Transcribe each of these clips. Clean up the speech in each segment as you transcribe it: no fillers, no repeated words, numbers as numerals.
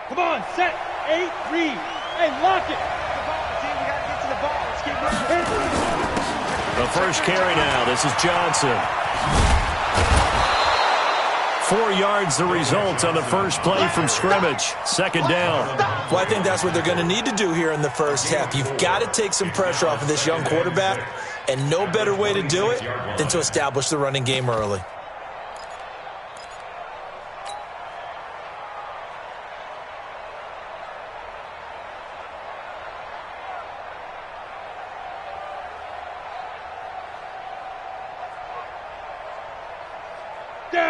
Come on, set, 8, read. Hey, lock it. Team, we got to get to the ball. Let's keep moving. The first carry now. This is Johnson. 4 yards the result on the first play from scrimmage. Second down. Well, I think that's what they're going to need to do here in the first half. You've got to take some pressure off of this young quarterback, and no better way to do it than to establish the running game early.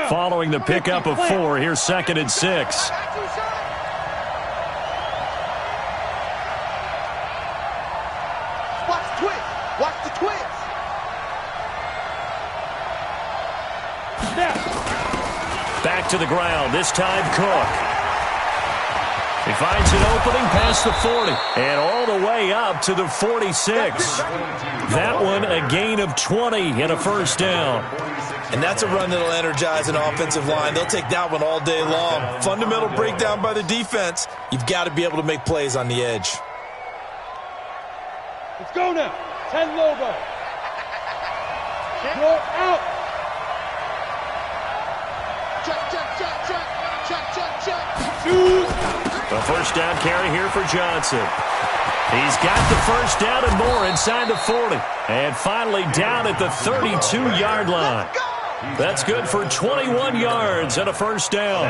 Following the pickup of 4, here's 2nd and 6. Watch the twist. Watch the twist. Back to the ground. This time Cook. He finds an opening past the 40 and all the way up to the 46. That one a gain of 20 and a first down. And that's a run that'll energize an offensive line. They'll take that one all day long. Fundamental breakdown by the defense. You've got to be able to make plays on the edge. Let's go now. 10 Lobo. Go out. Check. The first down carry here for Johnson. He's got the first down and more inside the 40. And finally down at the 32-yard line. That's good for 21 yards and a first down.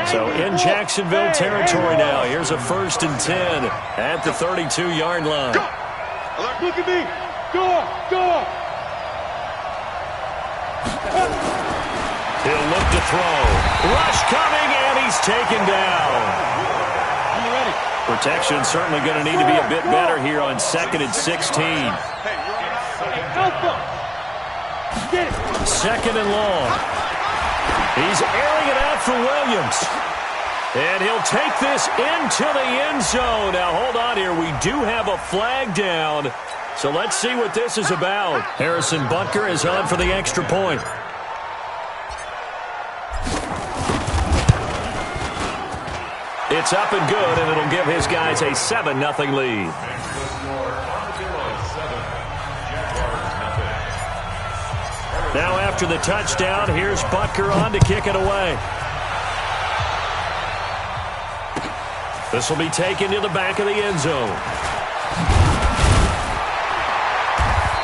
So in Jacksonville territory now. Here's a 1st and 10 at the 32-yard line. Look at me. Go up. He'll look to throw. Rush coming, and he's taken down. I'm ready. Protection certainly going to need to be a bit better here on 2nd and 16. Alpha. Get it. 2nd and long. He's airing it out for Williams. And he'll take this into the end zone. Now, hold on here. We do have a flag down. So let's see what this is about. Harrison Butker is on for the extra point. It's up and good, and it'll give his guys a 7-0 lead. Now after the touchdown, here's Butker on to kick it away. This will be taken to the back of the end zone.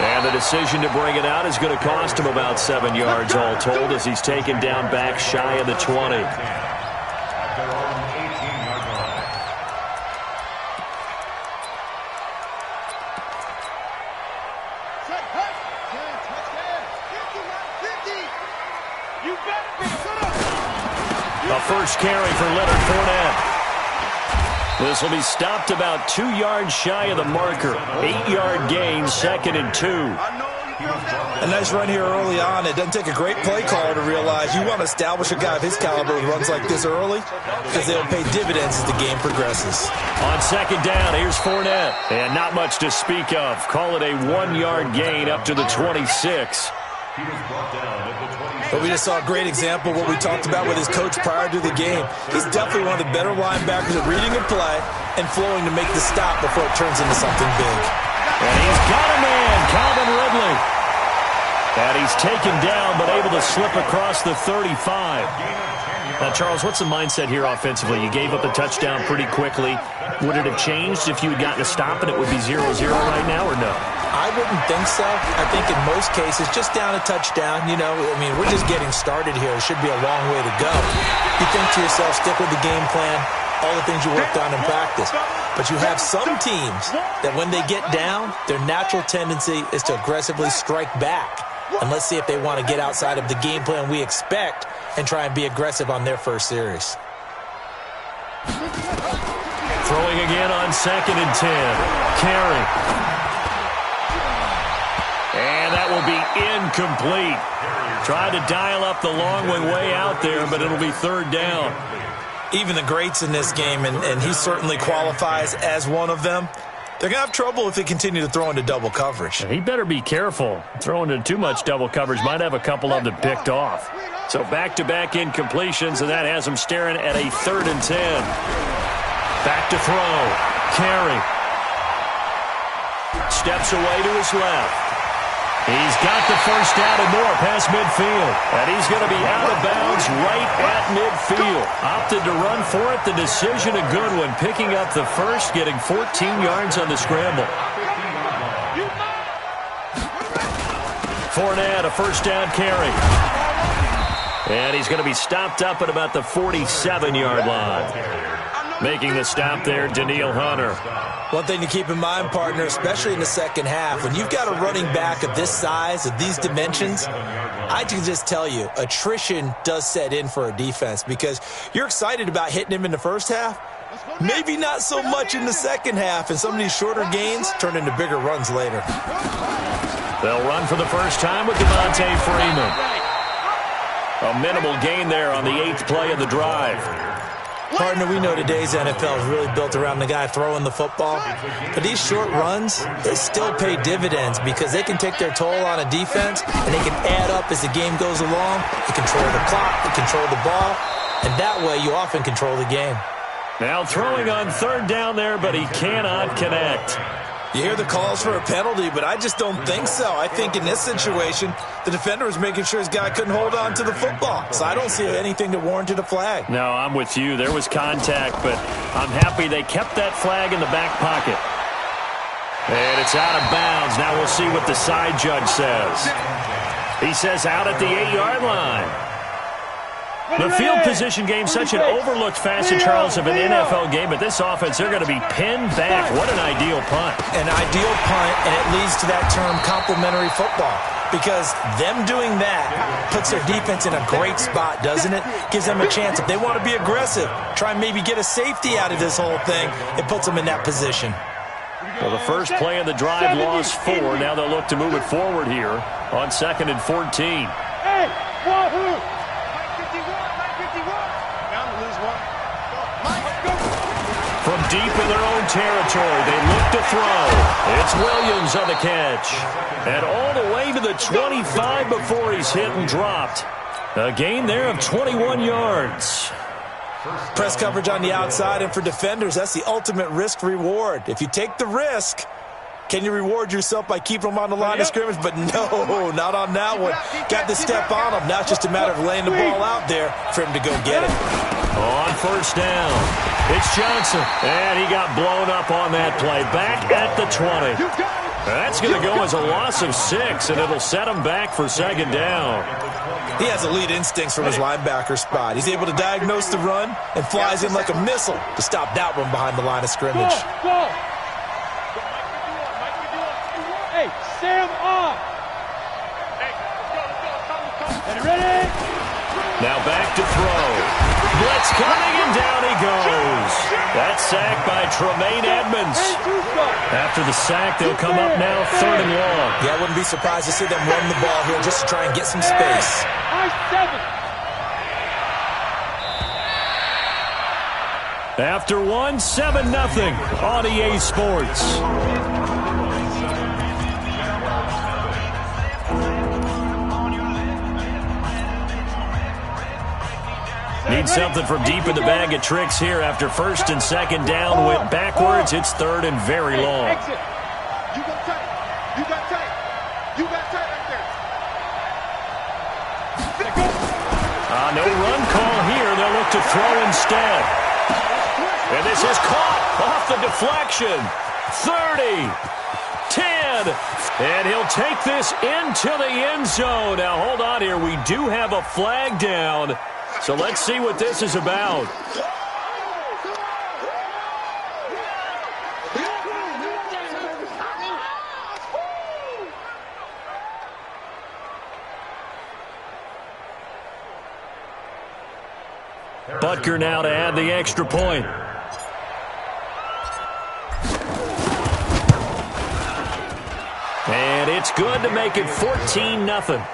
And the decision to bring it out is going to cost him about 7 yards all told as he's taken down back shy of the 20. A first carry for Leonard Fournette. This will be stopped about 2 yards shy of the marker. 8-yard gain, 2nd and 2. A nice run here early on. It doesn't take a great play caller to realize you want to establish a guy of his caliber who runs like this early because they'll pay dividends as the game progresses. On 2nd down, here's Fournette. And not much to speak of. Call it a 1-yard gain up to the 26. But we just saw a great example of what we talked about with his coach prior to the game. He's definitely one of the better linebackers at reading a play and flowing to make the stop before it turns into something big. And he's got a man, Calvin Ridley. And he's taken down but able to slip across the 35. Now, Charles, what's the mindset here offensively? You gave up a touchdown pretty quickly. Would it have changed if you had gotten a stop and it would be 0-0 right now or no? I wouldn't think so. I think in most cases, just down a touchdown, we're just getting started here. It should be a long way to go. You think to yourself, stick with the game plan, all the things you worked on in practice. But you have some teams that when they get down, their natural tendency is to aggressively strike back. And let's see if they want to get outside of the game plan we expect and try and be aggressive on their first series. Throwing again on 2nd and 10. Carry. And that will be incomplete. Tried to dial up the long one way out there, but it'll be 3rd down. Even the greats in this game, and he certainly qualifies as one of them, they're going to have trouble if they continue to throw into double coverage. He better be careful. Throwing into too much double coverage might have a couple of them picked off. So back-to-back incompletions, and that has him staring at a 3rd and 10. Back to throw. Carey. Steps away to his left. He's got the first down and more past midfield. And he's going to be out of bounds right at midfield. Opted to run for it. The decision a good one. Picking up the first, getting 14 yards on the scramble. Fournette, a first down carry. And he's going to be stopped up at about the 47-yard line. Making the stop there, Danielle Hunter. One thing to keep in mind, partner, especially in the second half, when you've got a running back of this size, of these dimensions, I can just tell you, attrition does set in for a defense because you're excited about hitting him in the first half. Maybe not so much in the second half, and some of these shorter gains turn into bigger runs later. They'll run for the first time with Devontae Freeman. A minimal gain there on the 8th play of the drive. Partner, we know today's NFL is really built around the guy throwing the football. But these short runs, they still pay dividends because they can take their toll on a defense and they can add up as the game goes along. They control the clock, they control the ball, and that way you often control the game. Now throwing on 3rd down there, but he cannot connect. You hear the calls for a penalty, but I just don't think so. I think in this situation, the defender was making sure his guy couldn't hold on to the football. So I don't see anything that warranted a flag. No, I'm with you. There was contact, but I'm happy they kept that flag in the back pocket. And it's out of bounds. Now we'll see what the side judge says. He says out at the 8-yard line. The field position game, such an overlooked facet, Charles, of an NFL game. But this offense, they're going to be pinned back. What an ideal punt. An ideal punt, and it leads to that term complementary football. Because them doing that puts their defense in a great spot, doesn't it? Gives them a chance. If they want to be aggressive, try and maybe get a safety out of this whole thing, it puts them in that position. Well, the first play of the drive lost 4. Now they'll look to move it forward here on 2nd and 14. Hey, wahoo! From deep in their own territory, they look to throw. It's Williams on the catch. And all the way to the 25 before he's hit and dropped. A gain there of 21 yards. Press coverage on the outside, and for defenders, that's the ultimate risk-reward. If you take the risk, can you reward yourself by keeping them on the line of scrimmage? But no, not on that one. Got to step on them. Now it's just a matter of laying the ball out there for him to go get it. On first down, it's Johnson. And he got blown up on that play. Back at the 20. That's going to go as a loss of 6, and it'll set him back for 2nd down. He has elite instincts from his linebacker spot. He's able to diagnose the run and flies in like a missile to stop that one behind the line of scrimmage. Go. Hey, Sam off. Hey, ready? Now back to throw. Blitz coming, and down he goes. That's sacked by Tremaine Edmonds. After the sack, they'll come up now 3rd and long. Yeah, I wouldn't be surprised to see them run the ball here just to try and get some space. After 1, 7-0 on EA Sports. Need something from deep in the bag of tricks here after 1st and 2nd down. Went backwards. It's 3rd and very long. Exit. You got tight. You got tight. You got tight right there. No run call here. They'll look to throw instead. And this is caught off the deflection. 30. 10. And he'll take this into the end zone. Now, hold on here. We do have a flag down. So let's see what this is about. Butker now to add the extra point. And it's good to make it 14-0.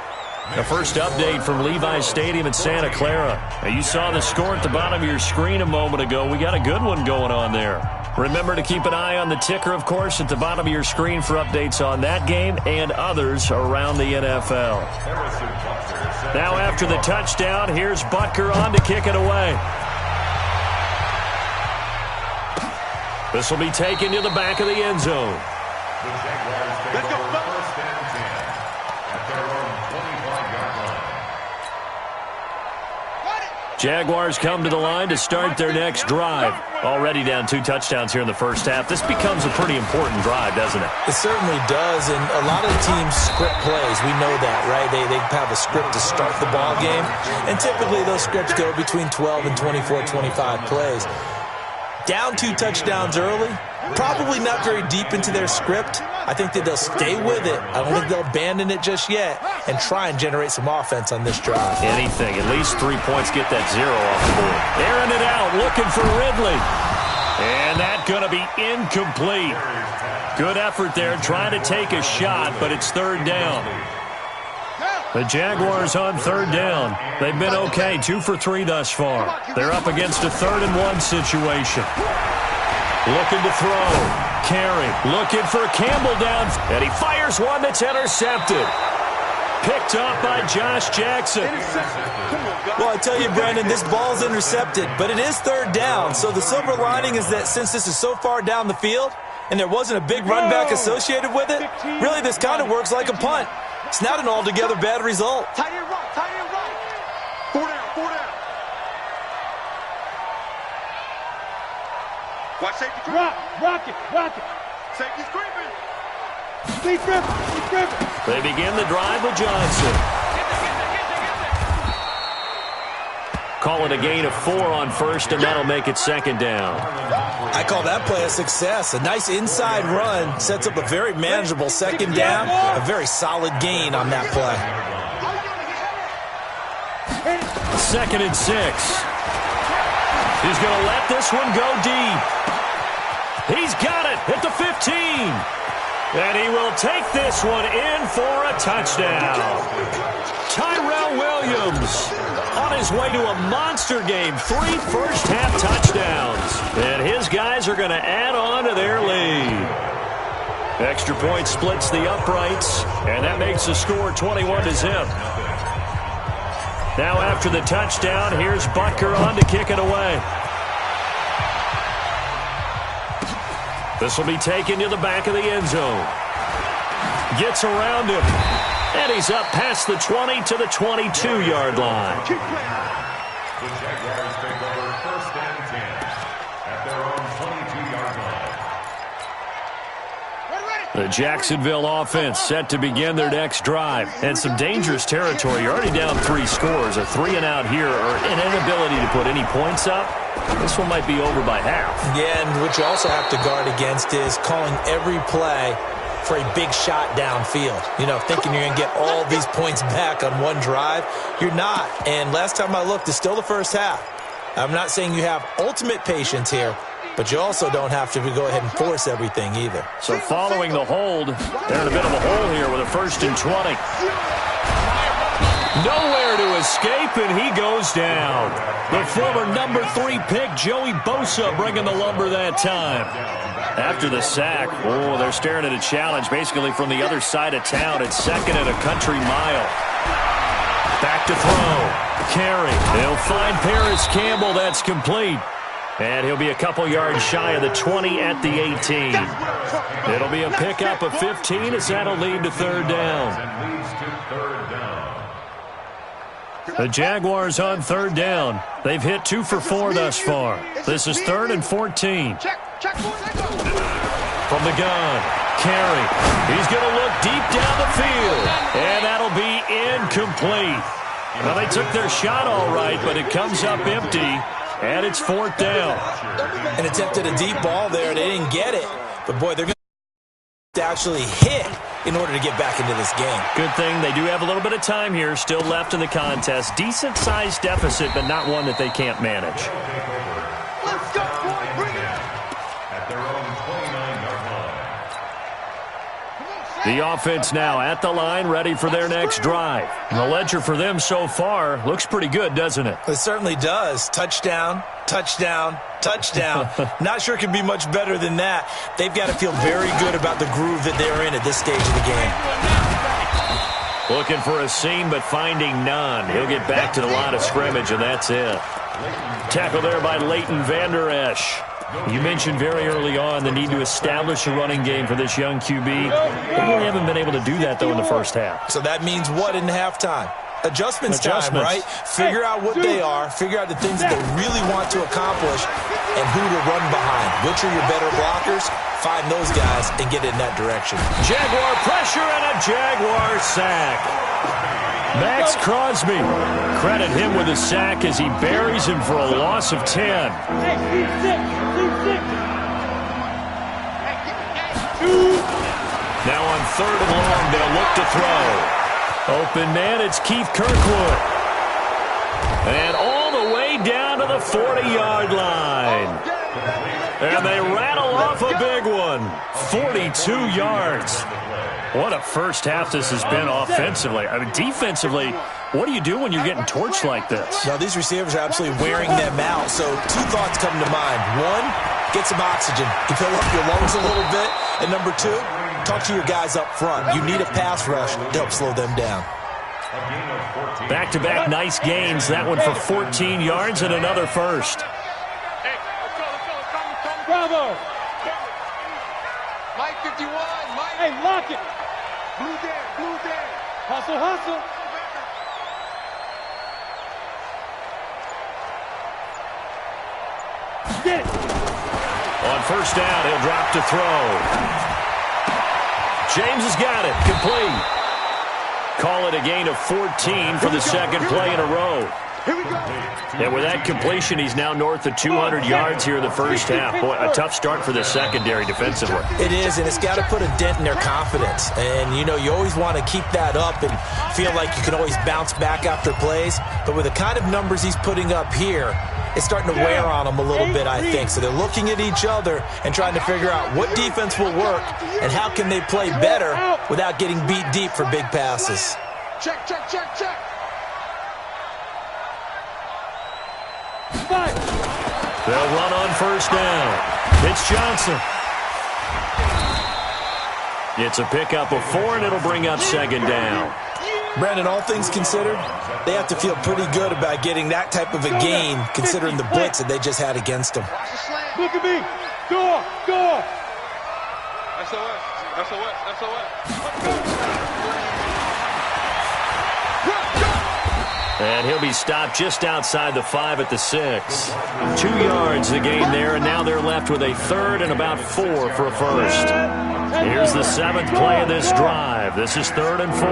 The first update from Levi's Stadium in Santa Clara. Now, you saw the score at the bottom of your screen a moment ago. We got a good one going on there. Remember to keep an eye on the ticker, of course, at the bottom of your screen for updates on that game and others around the NFL. Now after the touchdown, here's Butker on to kick it away. This will be taken to the back of the end zone. Let's go. Jaguars come to the line to start their next drive. Already down 2 touchdowns here in the first half. This becomes a pretty important drive, doesn't it? It certainly does, and a lot of the teams script plays. We know that, right? They have a script to start the ball game, and typically those scripts go between 12 and 24, 25 plays. Down 2 touchdowns early, probably not very deep into their script. I think that they'll stay with it. I don't think they'll abandon it just yet and try and generate some offense on this drive. Anything. At least 3 points, get that 0 off the board. Airing it out, looking for Ridley. And that going to be incomplete. Good effort there, trying to take a shot, but it's 3rd down. The Jaguars on 3rd down. They've been okay, 2 for 3 thus far. They're up against a 3rd and 1 situation. Looking to throw. Carey looking for Campbell down. And he fires one that's intercepted. Picked up by Josh Jackson. Well, I tell you, Brandon, this ball's intercepted, but it is 3rd down. So the silver lining is that since this is so far down the field and there wasn't a big run back associated with it, really this kind of works like a punt. It's not an altogether bad result. Tight end right, tight end right. 4 down. Watch safety creeping. Rock it. Safety's creeping. He's driven. They begin the drive with Johnson. Call it a gain of 4 on 1st, and that'll make it 2nd down. I call that play a success. A nice inside run sets up a very manageable 2nd down. A very solid gain on that play. 2nd and 6. He's going to let this one go deep. He's got it at the 15. And he will take this one in for a touchdown. Tyrell Williams on his way to a monster game. 3 first-half touchdowns. And his guys are going to add on to their lead. Extra point splits the uprights, and that makes the score 21-0. Now after the touchdown, here's Butker on to kick it away. This will be taken to the back of the end zone. Gets around him. And he's up past the 20 to the 22-yard line. Keep playing. The Jaguars take over 1st and 10 at their own 22-yard line. The Jacksonville offense set to begin their next drive. And some dangerous territory. You're already down 3 scores. A 3-and-out here or an inability to put any points up. This one might be over by half. Yeah, and what you also have to guard against is calling every play for a big shot downfield. You know, thinking you're going to get all these points back on one drive. You're not. And last time I looked, it's still the first half. I'm not saying you have ultimate patience here, but you also don't have to go ahead and force everything either. So following the hold, they're in a bit of a hole here with a 1st and 20. Nowhere to escape, and he goes down. The former number 3 pick, Joey Bosa, bringing the lumber that time. After the sack, they're staring at a challenge basically from the other side of town. It's 2nd and a country mile. Back to throw. Carey. He'll find Paris Campbell. That's complete. And he'll be a couple yards shy of the 20 at the 18. It'll be a pickup of 15 as that'll lead to 3rd down. The Jaguars on 3rd down. They've hit 2 for 4 thus far. This is 3rd and 14. From the gun, Carey. He's going to look deep down the field. And that'll be incomplete. Well, they took their shot all right, but it comes up empty. And it's 4th down. And attempted a deep ball there. They didn't get it. But, boy, they're going to actually hit in order to get back into this game. Good thing they do have a little bit of time here still left in the contest. Decent-sized deficit, but not one that they can't manage. Let's go, boy. Bring it. At their own 29-yard line. The offense now at the line, ready for their next drive. And the ledger for them so far looks pretty good, doesn't it? It certainly does. Touchdown, touchdown, touchdown. Not sure it can be much better than that. They've got to feel very good about the groove that they're in at this stage of the game. Looking for a seam, but finding none. He'll get back to the line of scrimmage, and that's it. Tackle there by Leighton Vander Esch. You mentioned very early on the need to establish a running game for this young QB. They really haven't been able to do that, though, in the first half. So that means what in halftime? Adjustments time, right? Figure out what they are, figure out the things that they really want to accomplish, and who to run behind. Which are your better blockers? Find those guys and get in that direction. Jaguar pressure and a Jaguar sack. Max Crosby. Credit him with a sack as he buries him for a loss of 10. Hey, see six. Now on 3rd and long, they'll look to throw. Open man, it's Keith Kirkwood. And all the way down to the 40-yard line. And they rattle off a big one. 42 yards. What a first half this has been offensively. I mean, defensively, what do you do when you're getting torched like this? Now, these receivers are absolutely wearing them out. So 2 thoughts come to mind. 1, get some oxygen. You fill up your lungs a little bit. And number 2, talk to your guys up front. You need a pass rush to help slow them down. Back-to-back nice gains. That one for 14 yards and another first. Bravo. Mike 51, Mike. Hey, lock it. Blue Dan. Hustle. Get it. On first down, he'll drop to throw. James has got it. Complete. Call it a gain of 14 for the second play in a row. Here we go. And with that completion, he's now north of 200 yards here in the first half. Boy, a tough start for the secondary defensively. It is, and it's got to put a dent in their confidence. And, you know, you always want to keep that up and feel like you can always bounce back after plays. But with the kind of numbers he's putting up here, it's starting to wear on them a little bit, I think. So they're looking at each other and trying to figure out what defense will work and how can they play better without getting beat deep for big passes. Check. They'll run on first down. It's Johnson. It's a pickup of 4, and it'll bring up second down. Brandon, all things considered, they have to feel pretty good about getting that type of a gain considering the blitz that they just had against them. Look at me. Go. And he'll be stopped just outside the 5 at the 6. 2 yards the gain there, and now they're left with a 3rd and about 4 for a first. Here's the 7th play of this drive. This is 3rd and 4.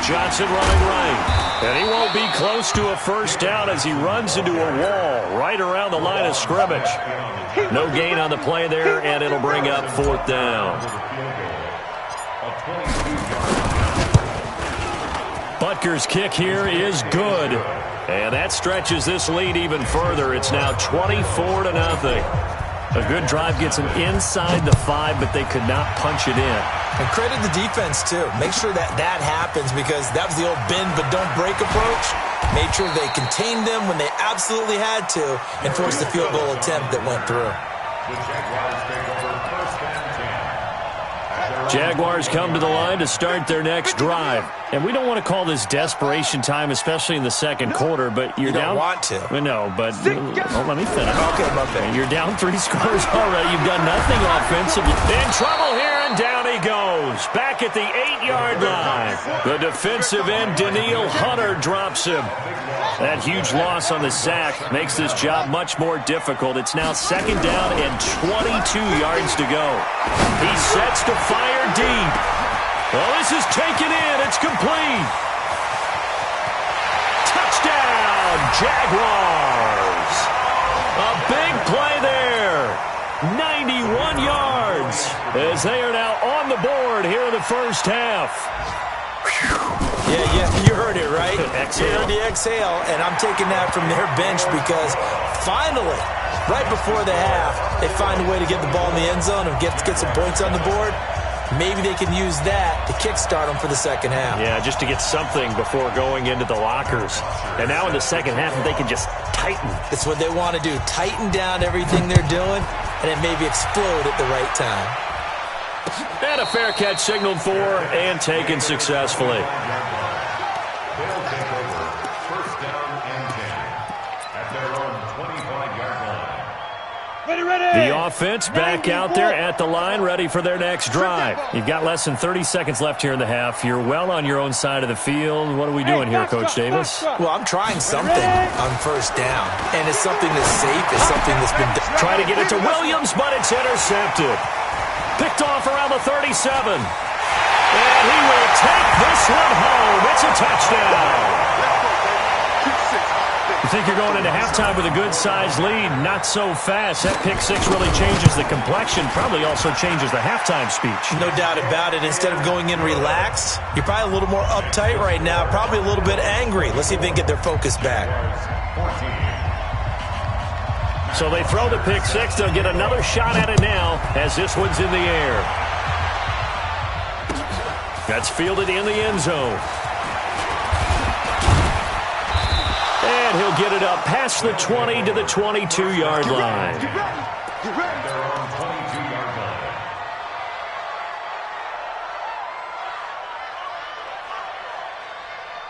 Johnson running right. And he won't be close to a first down as he runs into a wall right around the line of scrimmage. No gain on the play there, and it'll bring up 4th down. Butker's kick here is good. And that stretches this lead even further. It's now 24-0. A good drive gets them inside the 5, but they could not punch it in. And credit the defense, too. Make sure that happens because that was the old bend but don't break approach. Made sure they contained them when they absolutely had to and forced the field goal attempt that went through. Jaguars come to the line to start their next drive. And we don't want to call this desperation time, especially in the second quarter, but you're down. You don't want to. No, but let me finish. Okay, my bad. You're down 3 scores already. You've done nothing offensively. In trouble here, and down he goes. Back at the 8-yard line. The defensive end, Daniil Hunter, drops him. That huge loss on the sack makes this job much more difficult. It's now 2nd down and 22 yards to go. He sets to fire deep. Well, this is taken in. It's complete. Touchdown, Jaguars. A big play there. 91 yards as they are now on the board here in the first half. Yeah, you heard it, right? Exhale. You heard the exhale, and I'm taking that from their bench because finally, right before the half, they find a way to get the ball in the end zone and get some points on the board. Maybe they can use that to kickstart them for the second half. Yeah, just to get something before going into the lockers. And now in the second half, they can just tighten. It's what they want to do. Tighten down everything they're doing and then maybe explode at the right time. And a fair catch signaled for and taken successfully. They'll take over. First down and 10 at their own 25-yard line. The offense back out there at the line, ready for their next drive. You've got less than 30 seconds left here in the half. You're well on your own side of the field. What are we doing here, Coach Davis? Well, I'm trying something on first down, and it's something that's safe. It's something that's been done. Trying to get it to Williams, but it's intercepted. Picked off around the 37. And he will take this one home. It's a touchdown. You think you're going into halftime with a good-sized lead. Not so fast. That pick six really changes the complexion. Probably also changes the halftime speech. No doubt about it. Instead of going in relaxed, you're probably a little more uptight right now. Probably a little bit angry. Let's see if they can get their focus back. So they throw the pick six. They'll get another shot at it now as this one's in the air. That's fielded in the end zone. And he'll get it up past the 20 to the 22-yard line. Get ready. Their own 22-yard line.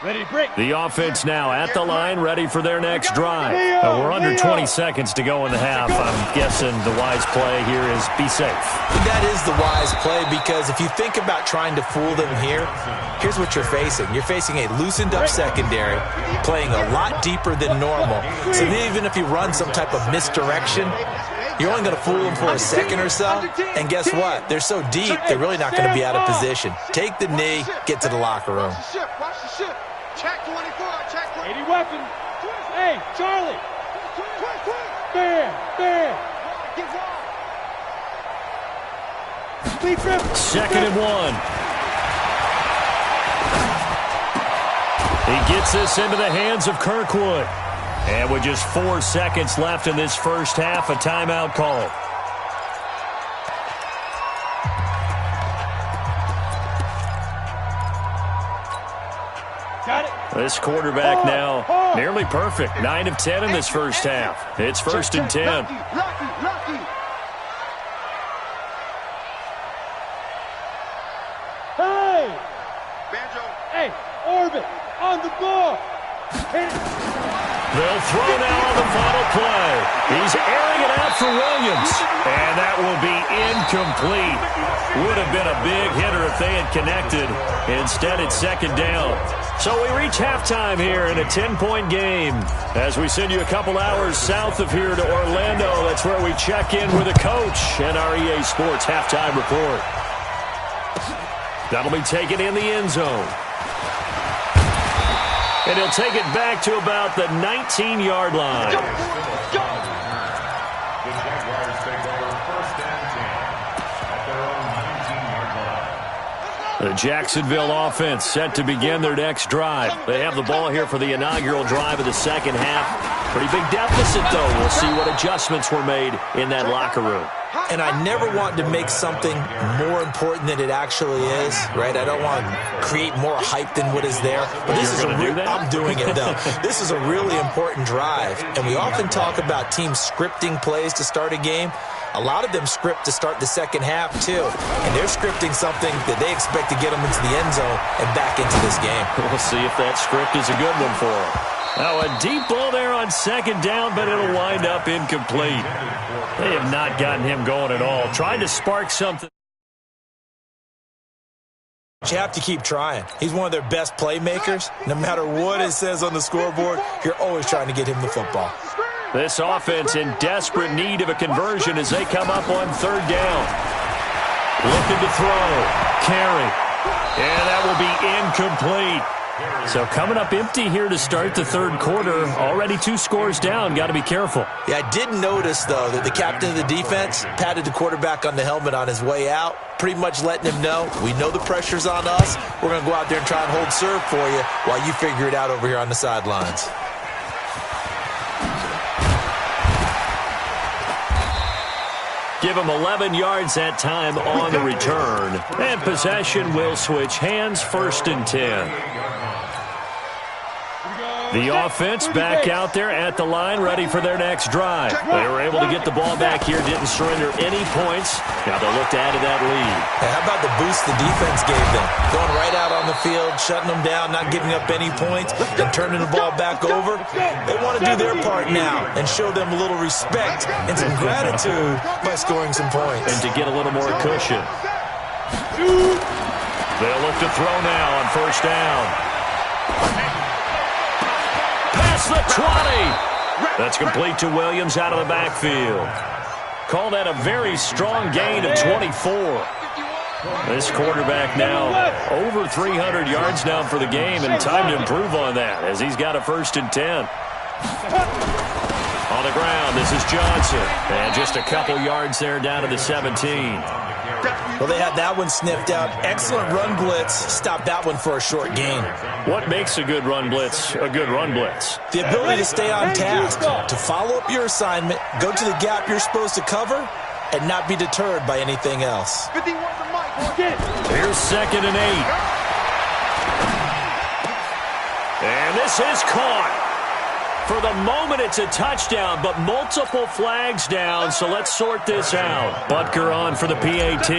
Ready to break. The offense now at the line, ready for their next drive. We're under 20 seconds to go in the half. I'm guessing the wise play here is be safe. That is the wise play, because if you think about trying to fool them here, here's what you're facing. You're facing a loosened-up secondary, playing a lot deeper than normal. So even if you run some type of misdirection, you're only going to fool them for a second or so. And guess what? They're so deep, they're really not going to be out of position. Take the knee, get to the locker room. Watch the ship. Check 24. Check 24. 80 weapon. Hey, Charlie. Bam. Speed trip. Second and 1. He gets this into the hands of Kirkwood. And with just 4 seconds left in this first half, a timeout call. Got it. This quarterback now nearly perfect. 9 of 10 in this first half. It's first and 10. Lucky. Hey. Banjo. Hey, Orbit on the ball. Hit it. They'll throw now on the final play. He's airing it out for Williams. And that will be incomplete. Would have been a big hitter if they had connected. Instead, it's second down. So we reach halftime here in a 10-point game. As we send you a couple hours south of here to Orlando, that's where we check in with the coach and our EA Sports halftime report. That'll be taken in the end zone. And he'll take it back to about the 19-yard line. The Jaguars take over first and 10 at their own 19-yard line. The Jacksonville offense set to begin their next drive. They have the ball here for the inaugural drive of the second half. Pretty big deficit, though. We'll see what adjustments were made in that locker room. And I never want to make something more important than it actually is, right? I don't want to create more hype than what is there. But this is I'm doing it, though. This is a really important drive. And we often talk about teams scripting plays to start a game. A lot of them script to start the second half, too. And they're scripting something that they expect to get them into the end zone and back into this game. We'll see if that script is a good one for them. Now, a deep ball there on second down, but it'll wind up incomplete. They have not gotten him going at all. Trying to spark something. You have to keep trying. He's one of their best playmakers. No matter what it says on the scoreboard, you're always trying to get him the football. This offense in desperate need of a conversion as they come up on third down. Looking to throw. Carry. And that will be incomplete. So coming up empty here to start the third quarter. Already 2 scores down. Got to be careful. Yeah, I did notice, though, that the captain of the defense patted the quarterback on the helmet on his way out, pretty much letting him know, we know the pressure's on us. We're going to go out there and try and hold serve for you while you figure it out over here on the sidelines. Give him 11 yards that time on the return. And possession will switch hands, first and 10. Here we go. The offense back out there at the line, ready for their next drive. They were able to get the ball back here, didn't surrender any points. Now they'll look to add to that lead. Hey, how about the boost the defense gave them? Going right out on the field, shutting them down, not giving up any points, and turning the ball back over. They want to do their part now and show them a little respect and some gratitude by scoring some points. And to get a little more cushion. They'll look to throw now on first down. Past the 20. That's complete to Williams out of the backfield. Call that a very strong gain of 24. This quarterback now over 300 yards now for the game, and time to improve on that as he's got a 1st and 10. On the ground, this is Johnson. And just a couple yards there down to the 17. Well, they had that one sniffed out. Excellent run blitz. Stopped that one for a short gain. What makes a good run blitz a good run blitz? The ability to stay on task, to follow up your assignment, go to the gap you're supposed to cover, and not be deterred by anything else. Here's 2nd and 8. And this is caught. For the moment, it's a touchdown, but multiple flags down, so let's sort this out. Butker on for the PAT.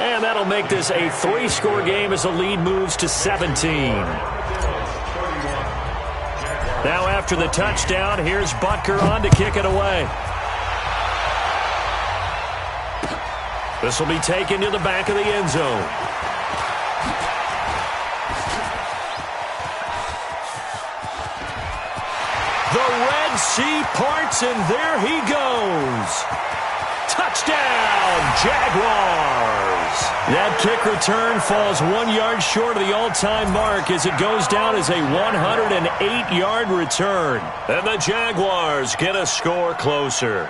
And that'll make this a 3-score game as the lead moves to 17. Now after the touchdown, here's Butker on to kick it away. This will be taken to the back of the end zone. The Red Sea parts, and there he goes. Touchdown, Jaguars. That kick return falls 1 yard short of the all-time mark as it goes down as a 108-yard return. And the Jaguars get a score closer.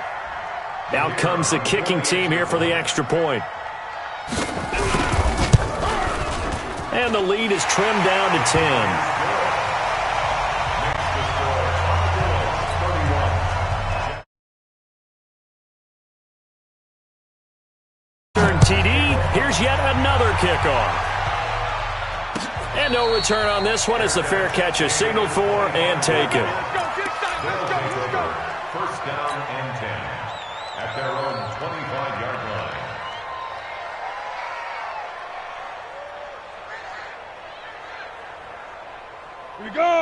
Out comes the kicking team here for the extra point. And the lead is trimmed down to 10. TD, here's yet another kickoff. And no return on this one as the fair catch is signaled for and taken. 1st down and 10 at their own 25-yard line.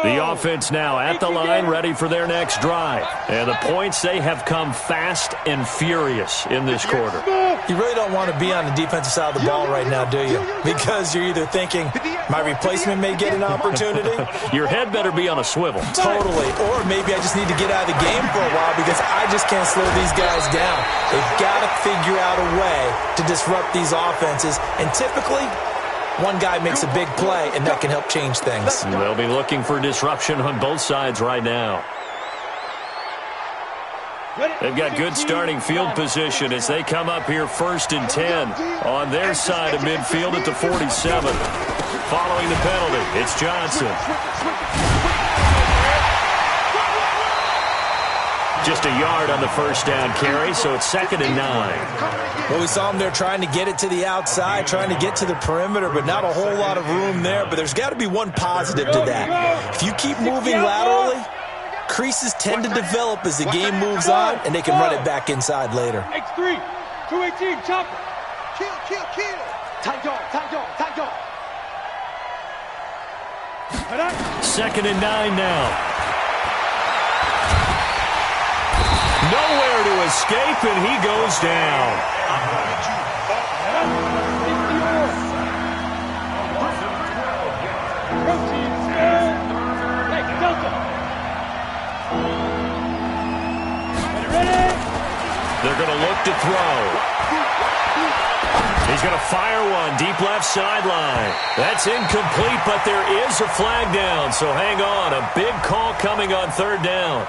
The offense now at the line, ready for their next drive. And the points, they have come fast and furious in this quarter. You really don't want to be on the defensive side of the ball right now, do you? Because you're either thinking, my replacement may get an opportunity. Your head better be on a swivel. Totally. Or maybe I just need to get out of the game for a while because I just can't slow these guys down. They've got to figure out a way to disrupt these offenses. And typically, one guy makes a big play, and that can help change things. They'll be looking for disruption on both sides right now. They've got good starting field position as they come up here 1st and 10 on their side of midfield at the 47. Following the penalty, it's Johnson. Just a yard on the 1st down carry, so it's 2nd and 9. Well, we saw them there trying to get it to the outside, trying to get to the perimeter, but not a whole lot of room there. But there's got to be one positive to that. If you keep moving laterally, creases tend to develop as the game moves on, and they can run it back inside later. X3, 218, chopper. Kill. Tight dog. 2nd and 9 now. Nowhere to escape, and he goes down. They're going to look to throw. He's going to fire one deep left sideline. That's incomplete, but there is a flag down, so hang on. A big call coming on 3rd down.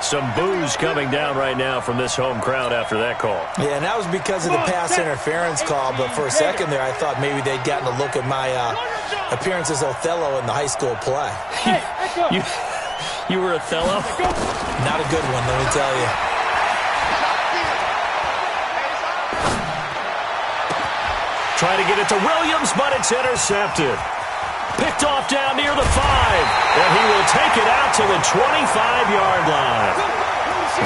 Some boos coming down right now from this home crowd after that call. Yeah, and that was because of the pass interference call, but for a second there I thought maybe they'd gotten a look at my appearance as Othello in the high school play. You were Othello? Not a good one, let me tell you. try to get it to Williams, but it's intercepted. Picked off down near the 5, and he will take it out to the 25-yard line.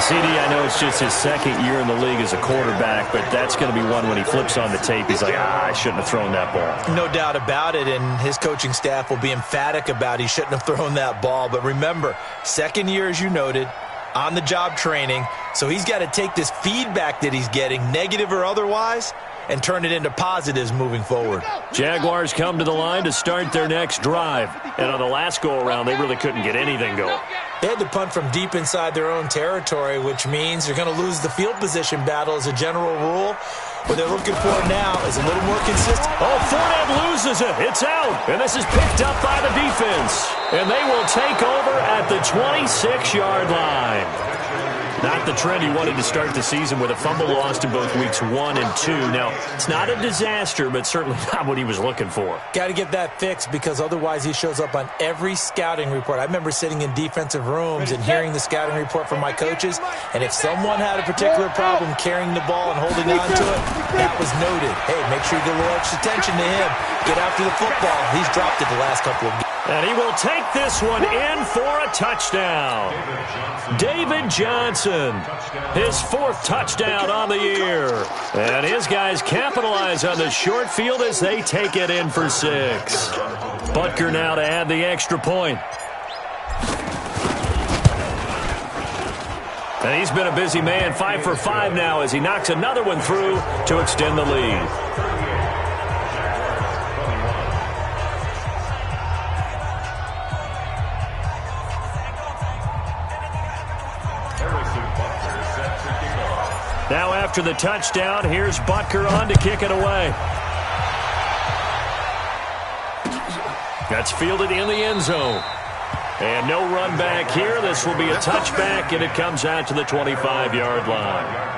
CD, I know it's just his second year in the league as a quarterback, but that's going to be one when he flips on the tape. He's like, I shouldn't have thrown that ball. No doubt about it, and his coaching staff will be emphatic about he shouldn't have thrown that ball. But remember, second year, as you noted, on-the-job training, so he's got to take this feedback that he's getting, negative or otherwise, and turn it into positives moving forward. Jaguars come to the line to start their next drive. And on the last go-around, they really couldn't get anything going. They had to punt from deep inside their own territory, which means they're going to lose the field position battle as a general rule. What they're looking for now is a little more consistent. Oh, Fournette loses it. It's out. And this is picked up by the defense. And they will take over at the 26-yard line. Not the trend he wanted to start the season with a fumble lost in both weeks 1 and 2. Now, it's not a disaster, but certainly not what he was looking for. Got to get that fixed because otherwise he shows up on every scouting report. I remember sitting in defensive rooms and hearing the scouting report from my coaches, and if someone had a particular problem carrying the ball and holding on to it, that was noted. Hey, make sure you get a little extra attention to him. Get after the football. He's dropped it the last couple of games. And he will take this one in for a touchdown. David Johnson, his 4th touchdown on the year. And his guys capitalize on the short field as they take it in for 6. Butker now to add the extra point. And he's been a busy man, 5 for 5 now as he knocks another one through to extend the lead. Now after the touchdown, here's Butker on to kick it away. That's fielded in the end zone. And no run back here. This will be a touchback, and it comes out to the 25-yard line.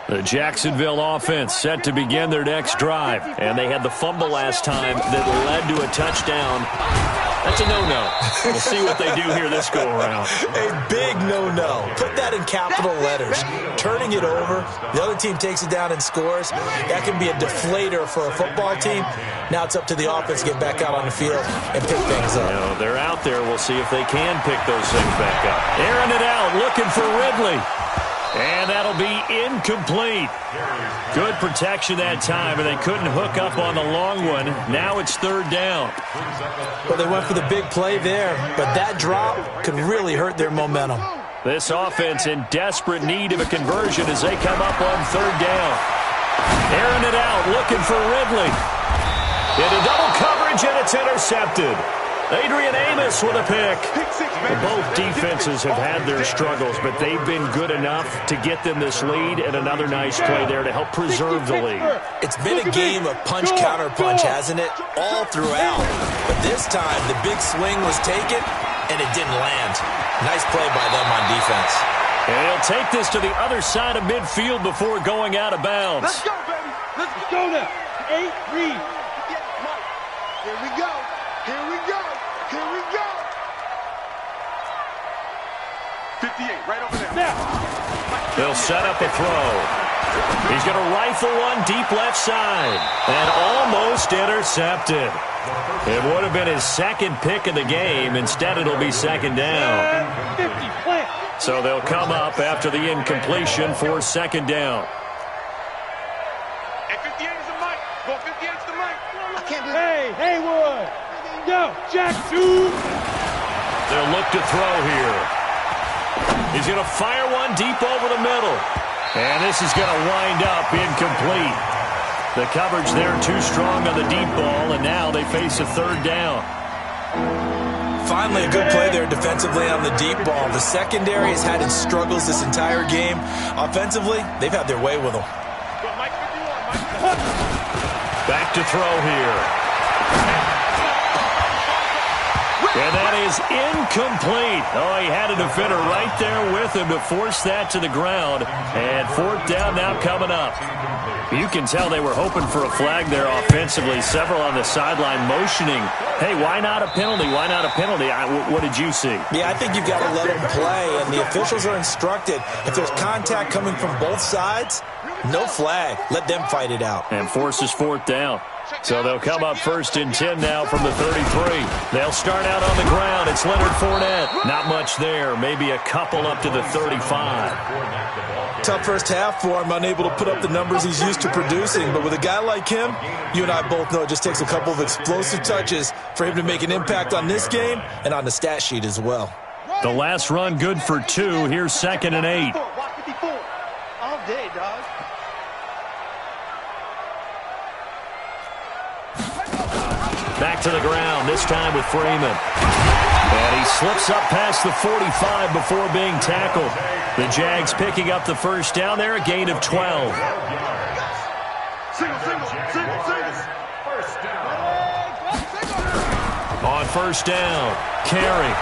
The Jacksonville offense set to begin their next drive. And they had the fumble last time that led to a touchdown. That's a no-no. We'll see what they do here this go-around. A big no-no. Put that in capital letters. Turning it over, the other team takes it down and scores. That can be a deflator for a football team. Now it's up to the offense to get back out on the field and pick things up. You know, they're out there. We'll see if they can pick those things back up. Airing it out, looking for Ridley. And that'll be incomplete. Good protection that time, and they couldn't hook up on the long one. Now it's 3rd down. Well, they went for the big play there, but that drop could really hurt their momentum. This offense in desperate need of a conversion as they come up on 3rd down. Airing it out, looking for Ridley. Into double coverage, and it's intercepted. Adrian Amos with a pick. Both defenses have had their struggles, but they've been good enough to get them this lead, and another nice play there to help preserve the lead. It's been a game of punch-counter-punch, hasn't it? All throughout. But this time, the big swing was taken, and it didn't land. Nice play by them on defense. And he'll take this to the other side of midfield before going out of bounds. Let's go, baby. Let's go now. 8, read. Here we go. Here we go. Here we go. 58, right over there. Now. They'll set up a throw. He's going to rifle one deep left side. And almost intercepted. It would have been his 2nd pick of the game. Instead, it'll be 2nd down. 50, plant. So they'll come up after the incompletion for 2nd down. And 58 is the mic. Go 58 is the mic. I can't believe Hey, Haywood. Yo, Jack 2. They'll look to throw here. He's going to fire one deep over the middle. And this is going to wind up incomplete. The coverage there too strong on the deep ball, and now they face a 3rd down. Finally, a good play there defensively on the deep ball. The secondary has had its struggles this entire game. Offensively, they've had their way with them. Back to throw here. And that is incomplete. Oh, he had a defender right there with him to force that to the ground. And fourth down now coming up. You can tell they were hoping for a flag there offensively. Several on the sideline motioning, hey, why not a penalty? Why not a penalty? What did you see? Yeah, I think you've got to let them play, and the officials are instructed. If there's contact coming from both sides, no flag. Let them fight it out. And forces fourth down. So they'll come up first and 10 now from the 33. They'll start out on the ground. It's Leonard Fournette. Not much there. Maybe a couple up to the 35. Tough first half for him, unable to put up the numbers he's used to producing. But with a guy like him, you and I both know it just takes a couple of explosive touches for him to make an impact on this game and on the stat sheet as well. The last run good for 2. Here's 2nd and 8. All day, dog. Back to the ground, this time with Freeman. And he slips up past the 45 before being tackled. The Jags picking up the first down there, a gain of 12. On first down, Carey.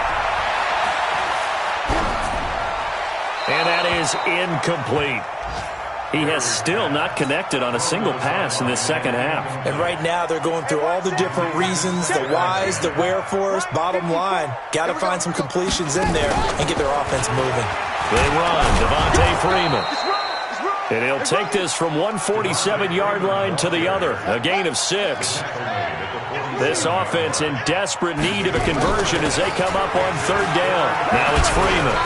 And that is incomplete. He has still not connected on a single pass in this second half. And right now they're going through all the different reasons, the whys, the wherefores. Bottom line, got to find some completions in there and get their offense moving. They run, Devontae Freeman. And he'll take this from 147-yard line to the other, a gain of 6. This offense in desperate need of a conversion as they come up on third down. Now it's Freeman.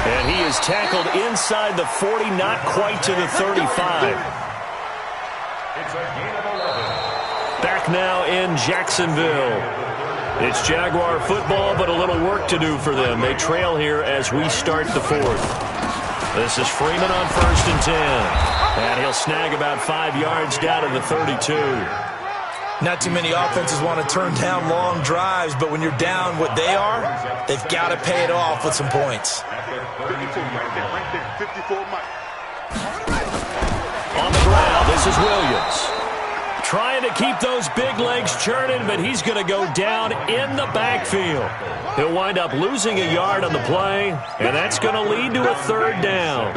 And he is tackled inside the 40, not quite to the 35. Back now in Jacksonville. It's Jaguar football, but a little work to do for them. They trail here as we start the fourth. This is Freeman on first and 10. And he'll snag about 5 yards down to the 32. Not too many offenses want to turn down long drives, but when you're down what they are, they've got to pay it off with some points. On the ground, this is Williams. Trying to keep those big legs churning, but he's going to go down in the backfield. He'll wind up losing a yard on the play, and that's going to lead to a third down.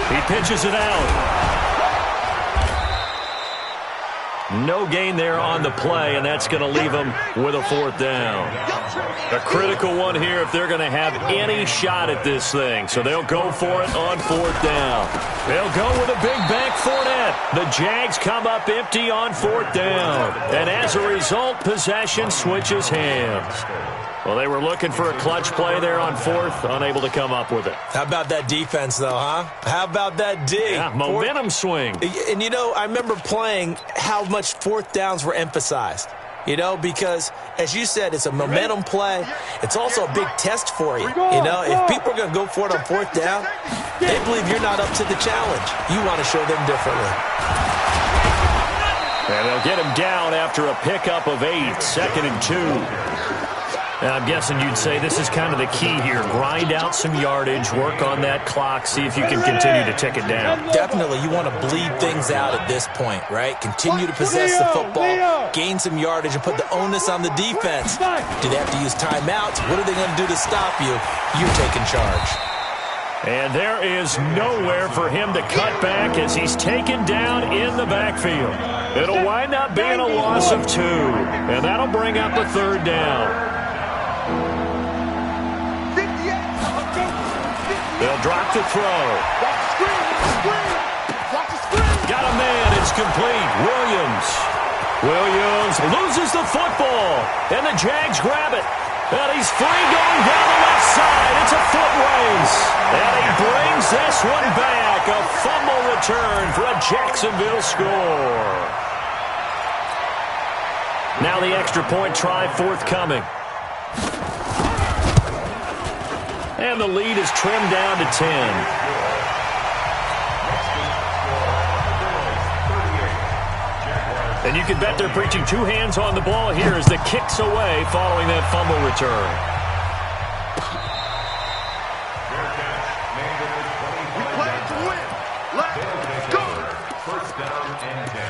He pitches it out. No gain there on the play, and that's going to leave them with a fourth down. A critical one here if they're going to have any shot at this thing. So they'll go for it on fourth down. They'll go with a big bank Fournette. The Jags come up empty on fourth down. And as a result, possession switches hands. Well, they were looking for a clutch play there on fourth, unable to come up with it. How about that defense, though, huh? How about that D? Yeah, momentum swing. And, you know, I remember playing how much fourth downs were emphasized. You know, because, as you said, it's a momentum play. It's also a big test for you. You know, if people are going to go for it on fourth down, they believe you're not up to the challenge. You want to show them differently. And they'll get him down after a pickup of 8, 2nd and 2. Now, I'm guessing you'd say this is kind of the key here. Grind out some yardage, work on that clock, see if you can continue to tick it down. Definitely, you want to bleed things out at this point, right? Continue to possess the football, gain some yardage, and put the onus on the defense. Do they have to use timeouts? What are they going to do to stop you? You're taking charge. And there is nowhere for him to cut back as he's taken down in the backfield. It'll wind up being a loss of 2, and that'll bring up a third down. They'll drop the throw. Got a man. It's complete. Williams loses the football. And the Jags grab it. And he's free going down the left side. It's a foot race. And he brings this one back. A fumble return for a Jacksonville score. Now the extra point try forthcoming. And the lead is trimmed down to 10. And you can bet they're preaching 2 hands on the ball here as the kick's away following that fumble return. We play to win. Let's go. First down and 10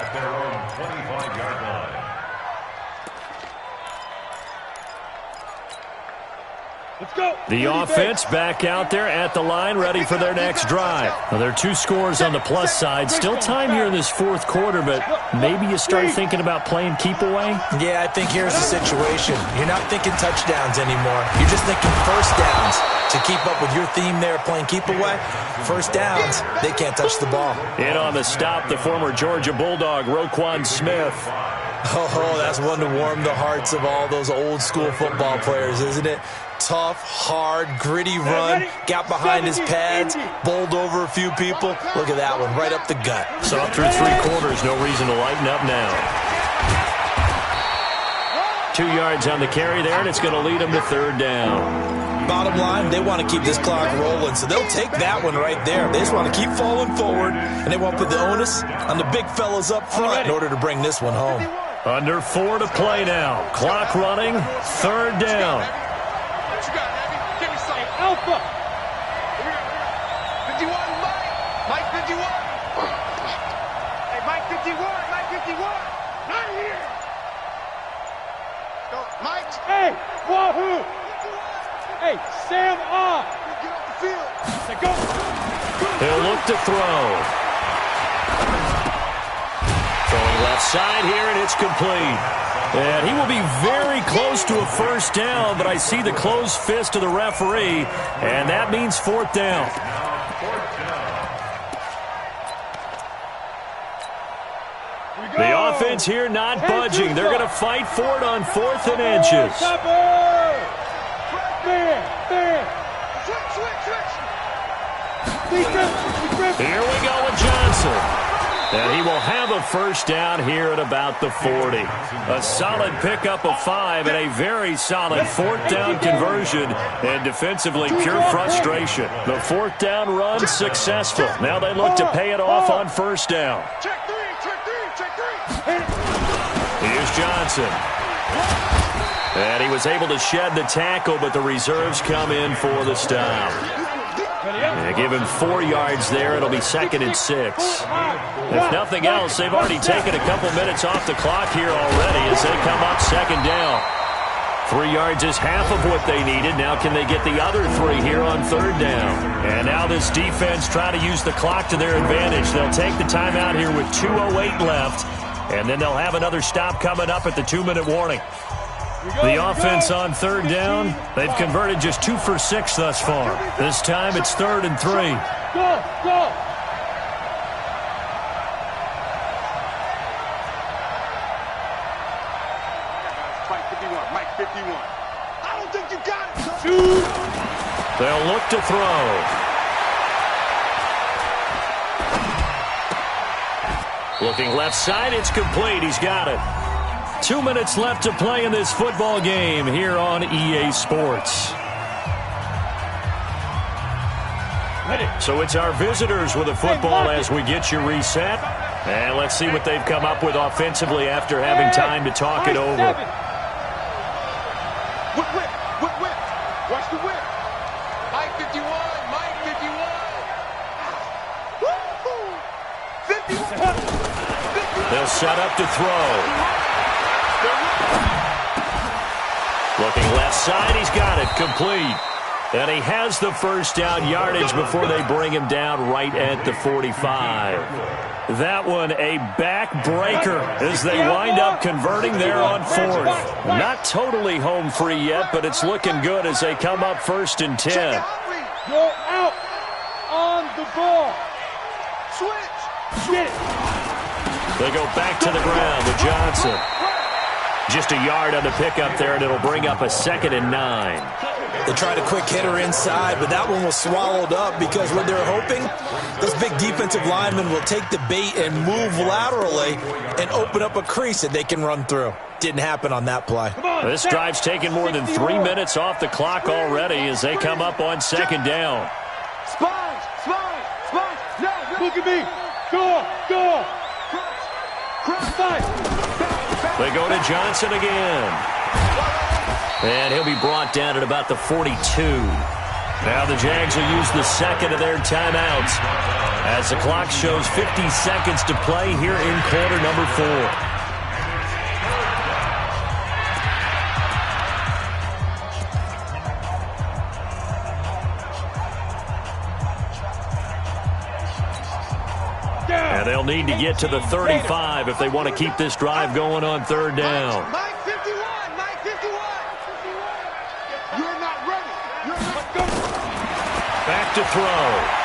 at their own 20. Let's go. The offense back out there at the line, ready for their next drive. Well, there are 2 scores on the plus side. Still time here in this fourth quarter, but maybe you start thinking about playing keep away? Yeah, I think here's the situation. You're not thinking touchdowns anymore. You're just thinking first downs. To keep up with your theme there, playing keep away, first downs, they can't touch the ball. In on the stop, the former Georgia Bulldog, Roquan Smith. Oh, that's one to warm the hearts of all those old school football players, isn't it? Tough, hard, gritty run, got behind his pads, bowled over a few people. Look at that one, right up the gut. Saw through 3 quarters, no reason to lighten up now. 2 yards on the carry there, and it's going to lead them to third down. Bottom line, they want to keep this clock rolling, so they'll take that one right there. They just want to keep falling forward, and they want to put the onus on the big fellas up front in order to bring this one home. Under 4 to play now. Clock running, third down. What you got, Abby? Give me some. Alpha. 51, Mike 51. Hey, Mike 51, Mike 51. Not here. Go, Mike. Hey, Wahoo. Hey, Sam off. Get off the field. Say go. He'll look to throw. Throwing left side here, and it's complete. And he will be very close to a first down, but I see the closed fist of the referee, and that means fourth down. The offense here not budging. They're going to fight for it on 4th and inches. Here we go with Johnson. And he will have a first down here at about the 40. A solid pickup of 5 and a very solid 4th down conversion. And defensively, pure frustration. The 4th down run successful. Now they look to pay it off on first down. Check 3, check 3, check 3. Here's Johnson. And he was able to shed the tackle, but the reserves come in for the stop. They give him 4 yards there. It'll be 2nd and 6. If nothing else, they've already taken a couple minutes off the clock here already as they come up 2nd down. 3 yards is half of what they needed. Now can they get the other 3 here on 3rd down? And now this defense try to use the clock to their advantage. They'll take the timeout here with 2:08 left, and then they'll have another stop coming up at the 2-minute warning. The offense on 3rd down, they've converted just 2 for 6 thus far. This time it's 3rd and 3. Go, go. Mike 51, Mike 51. I don't think you got it. Shoot. They'll look to throw. Looking left side, it's complete. He's got it. 2 minutes left to play in this football game here on EA Sports. So it's our visitors with the football as we get you reset. And let's see what they've come up with offensively after having time to talk it over. Whip, whip, whip, whip. Watch the whip. Mike 51, Mike 51. Woo-hoo. 51. They'll set up to throw. Looking left side, he's got it, complete. And he has the first down yardage before they bring him down right at the 45. That one a backbreaker as they wind up converting there on 4th. Not totally home free yet, but it's looking good as they come up 1st and 10. Go out on the ball. Switch. Get it. They go back to the ground with Johnson. Just a yard on the pickup there, and it'll bring up a 2nd and 9. They tried a quick hitter inside, but that one was swallowed up because what they're hoping, those big defensive linemen will take the bait and move laterally and open up a crease that they can run through. Didn't happen on that play. This drive's taken more than 3 minutes off the clock already as they come up on 2nd down. Sponge, sponge, sponge. No, Look at me. Go, go. Cross. They go to Johnson again. And he'll be brought down at about the 42. Now the Jags will use the 2nd of their timeouts as the clock shows 50 seconds to play here in quarter number 4. need to get to the 35 if they want to keep this drive going on third down. Mike 51, Mike 51. You're not ready. You're not go. Back to throw.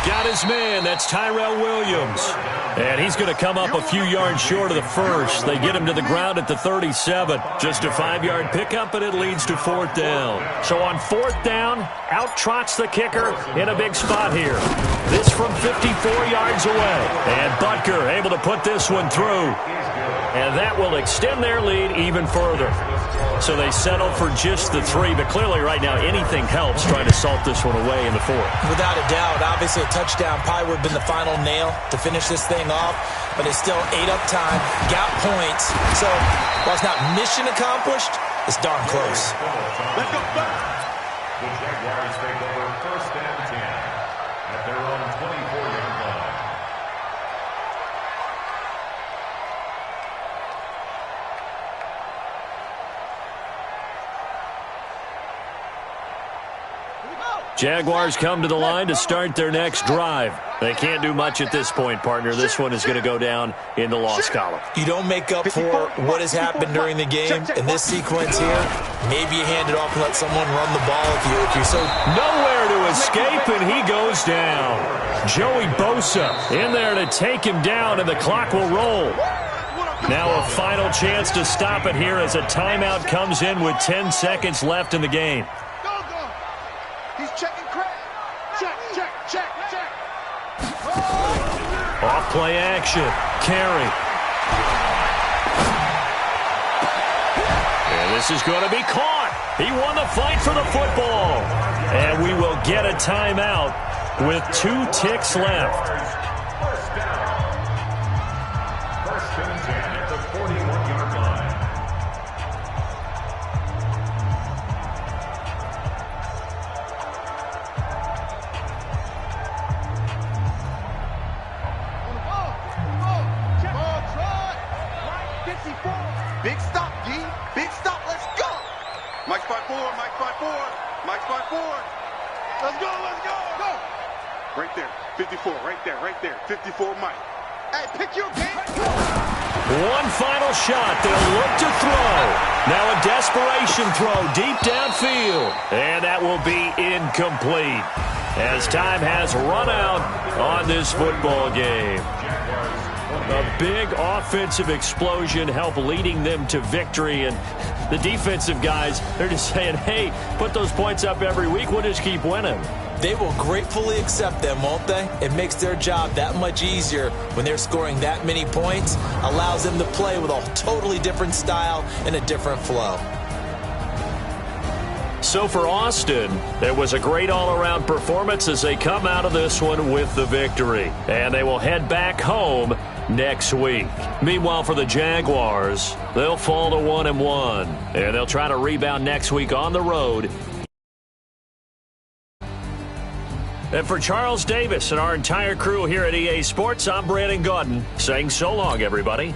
Got his man. That's Tyrell Williams. And he's going to come up a few yards short of the first. They get him to the ground at the 37. Just a 5-yard pickup, and it leads to fourth down. So on fourth down, out trots the kicker in a big spot here. This from 54 yards away. And Butker able to put this one through. And that will extend their lead even further. So they settle for just the 3, but clearly right now anything helps trying to salt this one away in the fourth. Without a doubt, obviously a touchdown probably would have been the final nail to finish this thing off, but they still ate up time, got points. So while it's not mission accomplished, it's darn close. Let's go. The Jaguars take over first and 10 at their own 24-yard line. Jaguars come to the line to start their next drive. They can't do much at this point, partner. This one is going to go down in the loss column. You don't make up for what has happened during the game in this sequence here. Maybe you hand it off and let someone run the ball if you're so... Nowhere to escape, and he goes down. Joey Bosa in there to take him down, and the clock will roll. Now a final chance to stop it here as a timeout comes in with 10 seconds left in the game. He's checking crack. Check. Off play action. Carey. And this is going to be caught. He won the fight for the football. And we will get a timeout with 2 ticks left. First and 10 at the 41-yard line. Big stop, G. Big stop. Let's go. Mike 5-4. Let's go. Go. Right there. 54. Right there. 54, Mike. Hey, pick your game. One final shot. They'll look to throw. Now a desperation throw deep downfield. And that will be incomplete as time has run out on this football game. A big offensive explosion helped leading them to victory. And the defensive guys, they're just saying, hey, put those points up every week. We'll just keep winning. They will gratefully accept them, won't they? It makes their job that much easier when they're scoring that many points. Allows them to play with a totally different style and a different flow. So for Austin, there was a great all-around performance as they come out of this one with the victory. And they will head back home next week. Meanwhile, for the Jaguars, they'll fall to 1-1. And they'll try to rebound next week on the road. And for Charles Davis and our entire crew here at EA Sports, I'm Brandon Gaudin saying so long, everybody.